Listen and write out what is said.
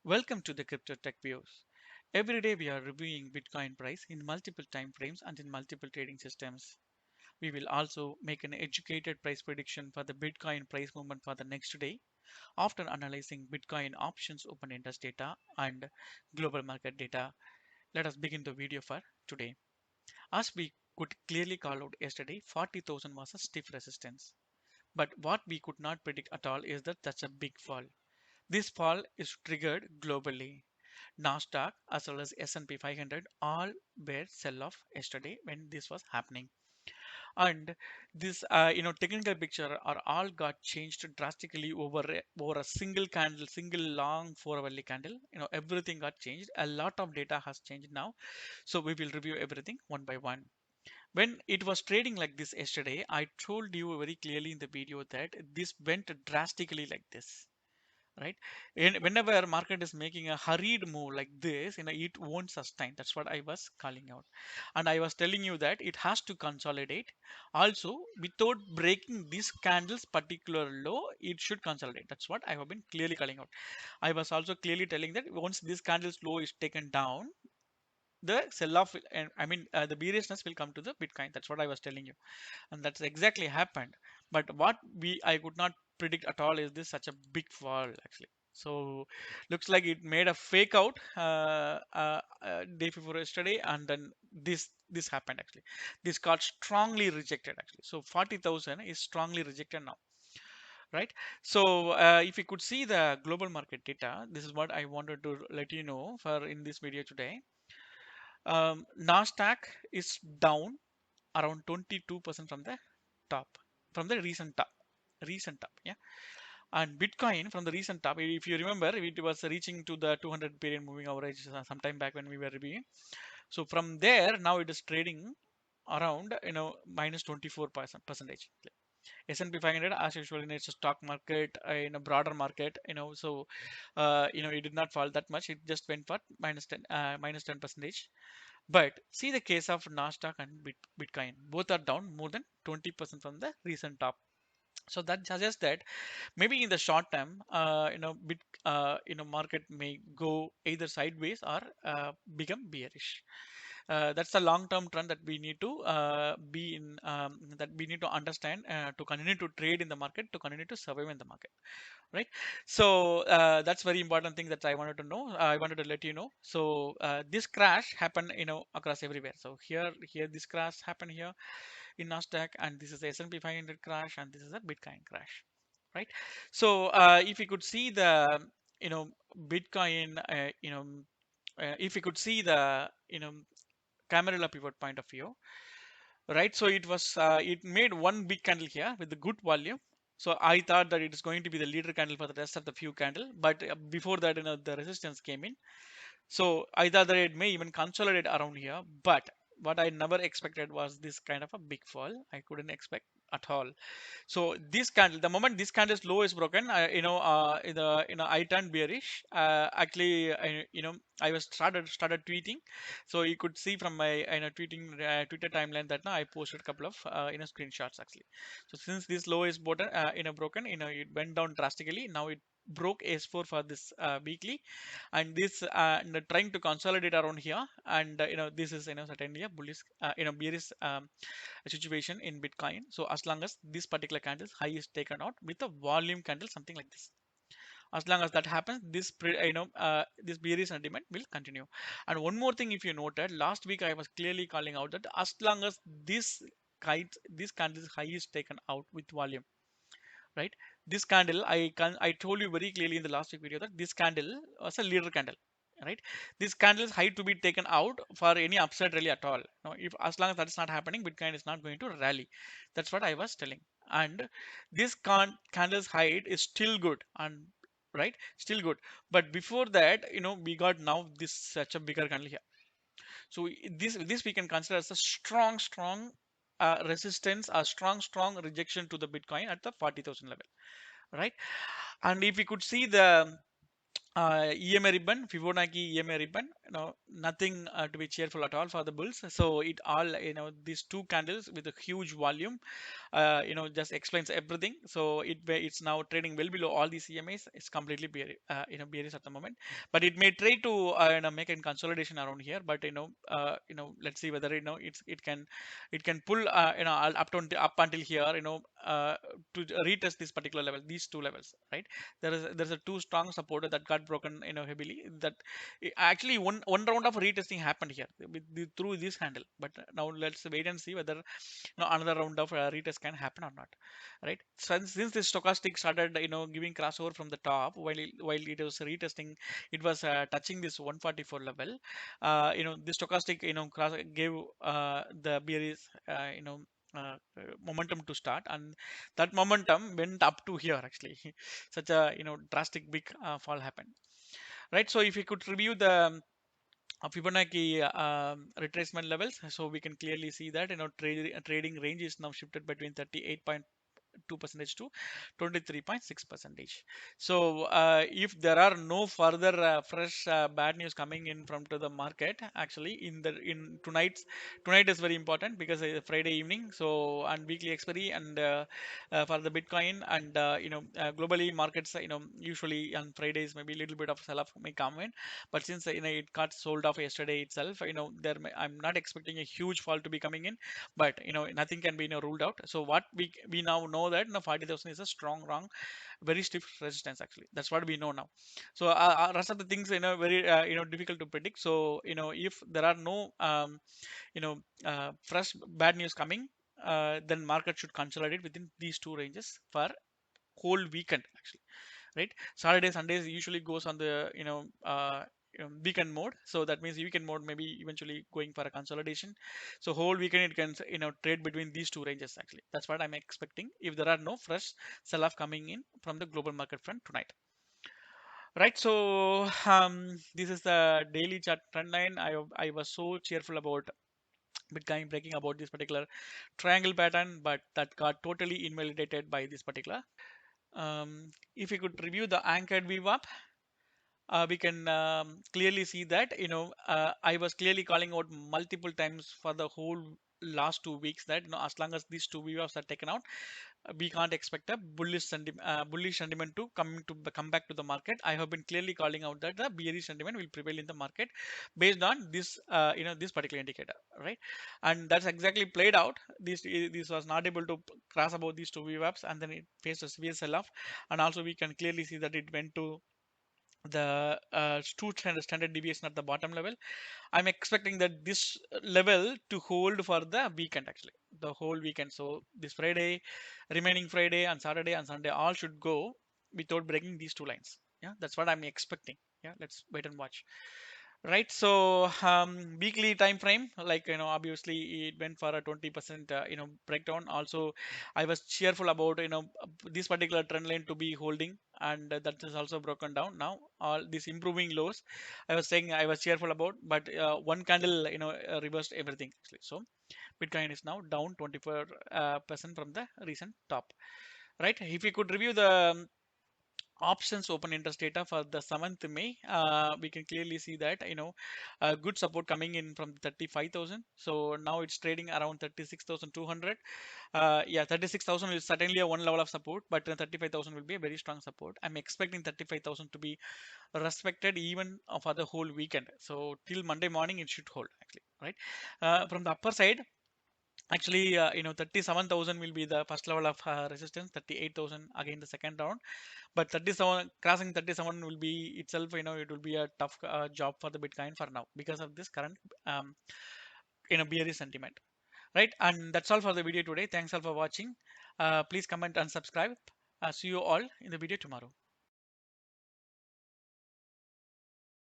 Welcome to the Crypto Tech Views. Every day we are reviewing Bitcoin price in multiple time frames and in multiple trading systems. We will also make an educated price prediction for the Bitcoin price movement for the next day after analyzing Bitcoin options open interest data and global market data. Let us begin the video for today. As we could clearly call out yesterday, 40,000 was a stiff resistance. But what we could not predict at all is that that's a big fall. This fall is triggered globally. Nasdaq as well as S&P 500 all were sell off yesterday when this was happening, and this technical picture are all got changed drastically over a single candle, single long 4 hourly candle. Everything got changed. A lot of data has changed now, so we will review everything one by one. When it was trading like this yesterday, I told you very clearly in the video that this went drastically like this, right? And whenever market is making a hurried move like this, it won't sustain. That's what I was calling out, and I was telling you that it has to consolidate. Also, without breaking this candle's particular low, it should consolidate. That's what I have been clearly calling out. I was also clearly telling that once this candle's low is taken down, the sell off and the bearishness will come to the Bitcoin. That's what I was telling you, and that's exactly happened. But what we I could not predict at all is this such a big fall actually. So looks like it made a fake out day before yesterday, and then this happened actually. This got strongly rejected actually. So 40,000 is strongly rejected now, right? So if you could see the global market data, this is what I wanted to let you know for in this video today. Nasdaq is down around 22% from the top, from the recent top, yeah. And Bitcoin from the recent top, if you remember, it was reaching to the 200 period moving average sometime back when we were reviewing. So from there, now it is trading around minus 24% percentage. S&P 500 as usual, it's a stock market in a broader market, so it did not fall that much. It just went for minus 10 percentage. But see the case of Nasdaq and Bitcoin, both are down more than 20% from the recent top. So that suggests that maybe in the short term, market may go either sideways or become bearish. That's the long-term trend that we need to that we need to understand to continue to trade in the market, to continue to survive in the market, right? So that's very important thing that I wanted to know. I wanted to let you know. So this crash happened, across everywhere. So here this crash happened here in Nasdaq, and this is the S&P 500 crash, and this is a Bitcoin crash, right? So if you could see the you know Bitcoin, if you could see the Camarilla pivot point of view, right? So it made one big candle here with the good volume. So I thought that it is going to be the leader candle for the rest of the few candle, but before that, the resistance came in. So I thought that it may even consolidate around here, but what I never expected was this kind of a big fall. I couldn't expect at all. So this candle, the moment this candle's low is broken, I turned bearish. Actually, I was started tweeting, so you could see from my tweeting Twitter timeline that now I posted a couple of screenshots actually. So since this low is broken, it went down drastically. Now it broke S4 for this weekly, and this trying to consolidate around here, and this is certainly a bullish bearish situation in Bitcoin. So as long as this particular candle's high is taken out with a volume candle, something like this, as long as that happens, this bearish sentiment will continue. And one more thing, if you noted, last week I was clearly calling out that as long as this candle's high is taken out with volume, right? This candle, I told you very clearly in the last week video that this candle was a leader candle, right? This candle is high to be taken out for any upside rally at all. Now, if as long as that is not happening, Bitcoin is not going to rally. That's what I was telling. And this candle's height is still good, and right, still good. But before that, we got now this such a bigger candle here. So this we can consider as a strong resistance, a strong rejection to the Bitcoin at the 40,000 level, right? And if we could see the EMA ribbon, Fibonacci EMA ribbon, nothing to be cheerful at all for the bulls. So it all, these two candles with a huge volume, just explains everything. So it's now trading well below all these EMAs. It's completely bearish, bearish at the moment. But it may try to, make a consolidation around here. But let's see whether it can pull, up until here, to retest this particular level, these two levels, right? There's a two strong supporter that got broken, heavily. That actually one round of retesting happened here through this handle. But now let's wait and see whether another round of retest can happen or not, right? Since this stochastic started, giving crossover from the top, while it was retesting, it was touching this 144 level. The stochastic, gave the bearish, momentum to start, and that momentum went up to here actually. Such a, drastic big fall happened, right? So if you could review the Fibonacci retracement levels, so we can clearly see that, trading range is now shifted between 38.2% to 23.6%. So if there are no further fresh bad news coming in from to the market, actually in tonight is very important because it's Friday evening. So and weekly expiry, and for the Bitcoin, and globally markets, usually on Fridays maybe a little bit of sell off may come in. But since it got sold off yesterday itself, I'm not expecting a huge fall to be coming in. But nothing can be, ruled out. So what we now know that 40,000 is a strong wrong, very stiff resistance actually. That's what we know now. So rest of the things, very difficult to predict. So if there are no fresh bad news coming, then market should consolidate within these two ranges for whole weekend actually, right? Saturday, Sundays usually goes on the, weekend mode. So that means weekend mode maybe eventually going for a consolidation. So whole weekend it can, trade between these two ranges actually. That's what I'm expecting if there are no fresh sell-off coming in from the global market front tonight. Right, so this is the daily chart trend line. I was so cheerful about Bitcoin breaking about this particular triangle pattern, but that got totally invalidated by this particular. If we could review the anchored VWAP, we can clearly see that, I was clearly calling out multiple times for the whole last 2 weeks that, as long as these two VWAPs are taken out, we can't expect a bullish sentiment to come back to the market. I have been clearly calling out that the bearish sentiment will prevail in the market based on this, this particular indicator, right? And that's exactly played out. This was not able to cross above these two VWAPs, and then it faced a severe sell-off. And also we can clearly see that it went to the two standard deviation at the bottom level. I'm expecting that this level to hold for the weekend actually, the whole weekend. So this Friday, remaining Friday and Saturday and Sunday all should go without breaking these two lines. Yeah, that's what I'm expecting. Yeah, let's wait and watch. Right, so weekly time frame, like, obviously it went for a 20% breakdown. Also, I was cheerful about, this particular trend line to be holding, and that is also broken down now. All these improving lows, I was saying I was cheerful about, but one candle, reversed everything actually. So Bitcoin is now down 24% from the recent top. Right, if we could review the options open interest data for the 7th May, we can clearly see that, good support coming in from 35,000. So now it's trading around 36,200. Yeah, 36,000 is certainly a one level of support, but 35,000 will be a very strong support. I'm expecting 35,000 to be respected even for the whole weekend. So till Monday morning, it should hold actually, right? From the upper side, actually, 37,000 will be the first level of resistance, 38,000 again the second round. But 37, crossing 37 will be itself, it will be a tough job for the Bitcoin for now because of this current, bearish sentiment, right? And that's all for the video today. Thanks all for watching. Please comment and subscribe. See you all in the video tomorrow.